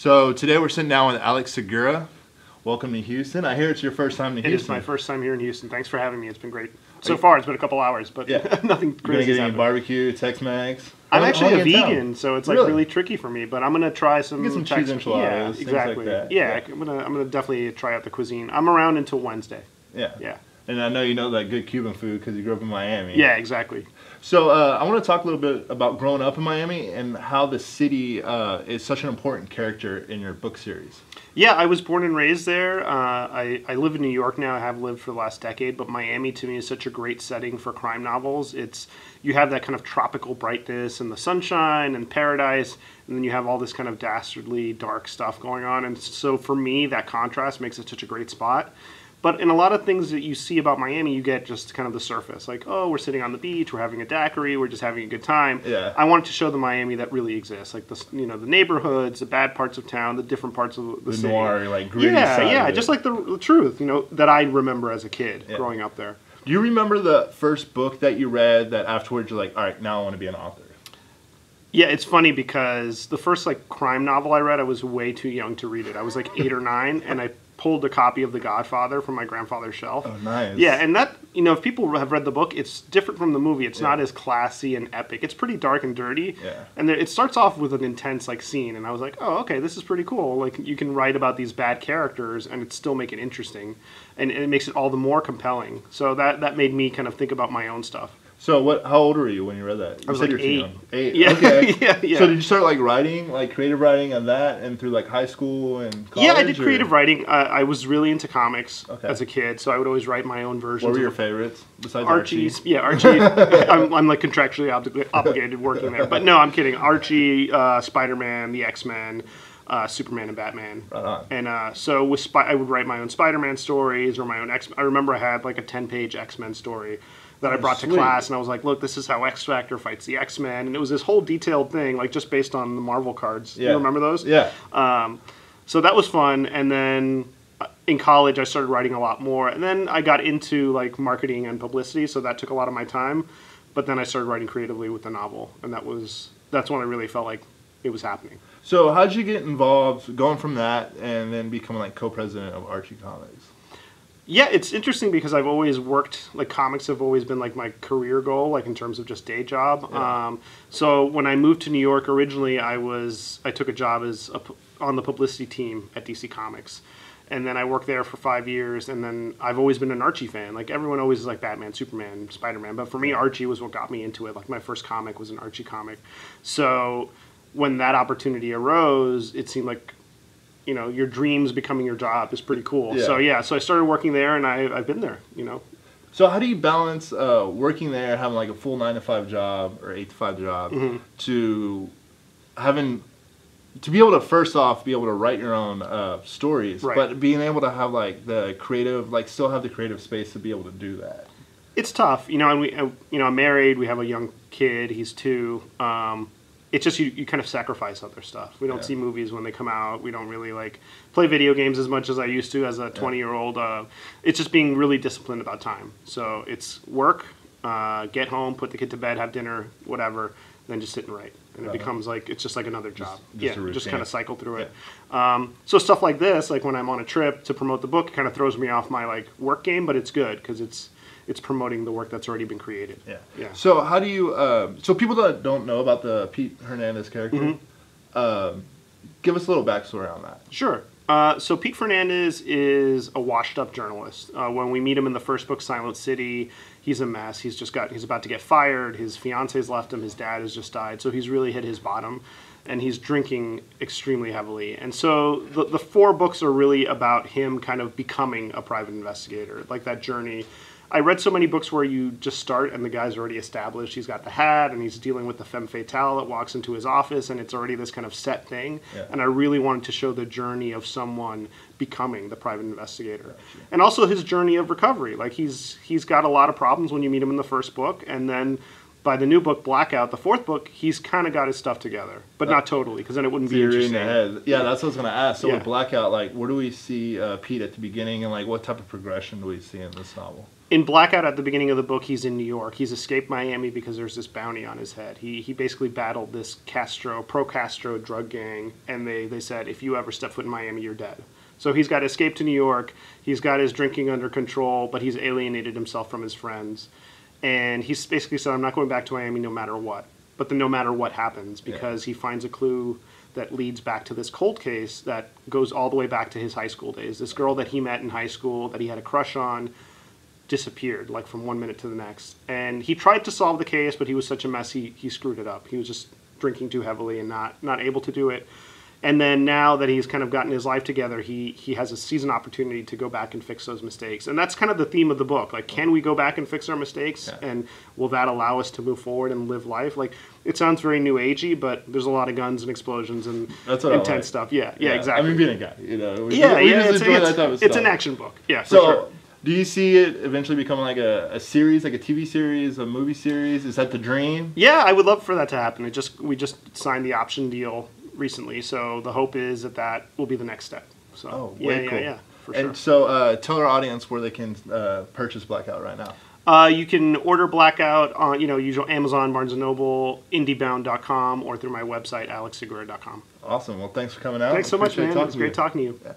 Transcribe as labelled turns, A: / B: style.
A: So today we're sitting down with Alex Segura. Welcome to Houston. I hear it's your first time to Houston.
B: It is my first time here in Houston. Thanks for having me. It's been great. So far, it's been a couple hours, but nothing crazy.
A: You're gonna get any barbecue, Tex-Mex?
B: I'm actually a vegan, so it's like really tricky for me. But I'm gonna try some.
A: Get some cheese enchiladas.
B: Yeah, exactly.
A: Like that.
B: Yeah, I'm gonna definitely try out the cuisine. I'm around until Wednesday.
A: Yeah. And I know you know that good Cuban food because you grew up in Miami.
B: Yeah, exactly.
A: So I want to talk a little bit about growing up in Miami and how the city is such an important character in your book series.
B: Yeah, I was born and raised there. I live in New York now. I have lived for the last decade, but Miami to me is such a great setting for crime novels. You have that kind of tropical brightness and the sunshine and paradise, and then you have all this kind of dastardly dark stuff going on. And so for me, that contrast makes it such a great spot. But in a lot of things that you see about Miami, you get just kind of the surface. Like, oh, we're sitting on the beach, we're having a daiquiri, we're just having a good time.
A: Yeah.
B: I wanted to show the Miami that really exists. Like, the neighborhoods, the bad parts of town, the different parts of the city.
A: Noir, like, gritty
B: Yeah, just like the truth, that I remember as a kid growing up there.
A: Do you remember the first book that you read that afterwards you're like, all right, now I want to be an author?
B: Yeah, it's funny because the first, crime novel I read, I was way too young to read it. I was, 8 or 9, and I pulled a copy of The Godfather from my grandfather's shelf.
A: Oh, nice.
B: Yeah, and that, if people have read the book, it's different from the movie. It's not as classy and epic. It's pretty dark and dirty.
A: Yeah.
B: And it starts off with an intense, scene, and I was like, oh, okay, this is pretty cool. You can write about these bad characters and it still make it interesting. And it makes it all the more compelling. So that made me kind of think about my own stuff.
A: So how old were you when you read that?
B: I was 8.
A: 8.
B: Yeah.
A: Okay.
B: yeah.
A: So did you start writing, creative writing on that and through high school and college?
B: Yeah, I did creative writing. I was really into comics as a kid, so I would always write my own versions.
A: What were your favorites besides
B: Archie's? Archie? Yeah, Archie. I'm contractually obligated working there. But no, I'm kidding. Archie, Spider-Man, the X-Men, Superman and Batman.
A: Right on.
B: And so I would write my own Spider-Man stories or my own X. I remember I had a 10-page X-Men story that I brought to class, and I was like, look, this is how X-Factor fights the X-Men, and it was this whole detailed thing, just based on the Marvel cards. Yeah. You remember those?
A: Yeah.
B: So that was fun, and then in college I started writing a lot more, and then I got into marketing and publicity, so that took a lot of my time, but then I started writing creatively with the novel, and that's when I really felt like it was happening.
A: So how did you get involved going from that and then becoming co-president of Archie Comics?
B: Yeah, it's interesting because I've always worked, comics have always been my career goal, in terms of just day job.
A: Yeah.
B: So when I moved to New York originally, I took a job on the publicity team at DC Comics. And then I worked there for 5 years, and then I've always been an Archie fan. Everyone always is Batman, Superman, Spider-Man, but for me, Archie was what got me into it. My first comic was an Archie comic. So when that opportunity arose, it seemed like your dreams becoming your job is pretty cool.
A: Yeah.
B: So I started working there, and I've been there,
A: So how do you balance working there, having a full 9-to-5 job or 8-to-5 job, to be able to first off be able to write your own stories, but being able to have the creative, still have the creative space to be able to do that?
B: It's tough, and I'm married. We have a young kid. He's 2. It's just you kind of sacrifice other stuff. We don't see movies when they come out. We don't really play video games as much as I used to as a 20-year-old. It's just being really disciplined about time. So it's work, get home, put the kid to bed, have dinner, whatever, then just sit and write. And it becomes it's just another job. Just kind of cycle through it. So stuff like this, when I'm on a trip to promote the book, it kind of throws me off my work game, but it's good because it's promoting the work that's already been created.
A: Yeah. So how do you? So people that don't know about the Pete Fernandez character, give us a little backstory on that.
B: Sure. So Pete Fernandez is a washed-up journalist. When we meet him in the first book, Silent City, he's a mess. He's about to get fired. His fiance's left him. His dad has just died. So he's really hit his bottom, and he's drinking extremely heavily. And so the 4 books are really about him kind of becoming a private investigator, that journey. I read so many books where you just start and the guy's already established. He's got the hat and he's dealing with the femme fatale that walks into his office, and it's already this kind of set thing.
A: Yeah.
B: And I really wanted to show the journey of someone becoming the private investigator. And also his journey of recovery. He's got a lot of problems when you meet him in the first book, and then by the new book, Blackout, the fourth book, he's kind of got his stuff together, but not totally, because then it wouldn't be interesting.
A: Yeah, that's what I was going to ask. So with Blackout, like, where do we see Pete at the beginning, and like, what type of progression do we see in this novel?
B: In Blackout, at the beginning of the book, he's in New York. He's escaped Miami because there's this bounty on his head. He basically battled this pro-Castro drug gang, and they said, if you ever step foot in Miami, you're dead. So he's got to escape to New York. He's got his drinking under control, but he's alienated himself from his friends. And he's basically said, I'm not going back to Miami no matter what. But then no matter what happens, because he finds a clue that leads back to this cold case that goes all the way back to his high school days. This girl that he met in high school that he had a crush on disappeared, like from one minute to the next. And he tried to solve the case, but he was such a mess, he screwed it up. He was just drinking too heavily and not able to do it. And then now that he's kind of gotten his life together, he has a season opportunity to go back and fix those mistakes. And that's kind of the theme of the book. Like, can we go back and fix our mistakes? Yeah. And will that allow us to move forward and live life? Like, it sounds very new agey, but there's a lot of guns and explosions and intense stuff. Yeah, exactly.
A: I mean, being a guy, you know.
B: It's an action book. Yeah,
A: so, for sure. Do you see it eventually becoming like a series, like a TV series, a movie series? Is that the dream?
B: Yeah, I would love for that to happen. We just signed the option deal recently, so the hope is that will be the next step. So
A: cool.
B: Yeah, for sure.
A: And so tell our audience where they can purchase Blackout right now.
B: You can order Blackout on usual Amazon, Barnes & Noble, indiebound.com, or through my website, alexsegura.com.
A: Awesome. Well, thanks for coming out.
B: Thanks so much, man. It was great talking to you. Yeah.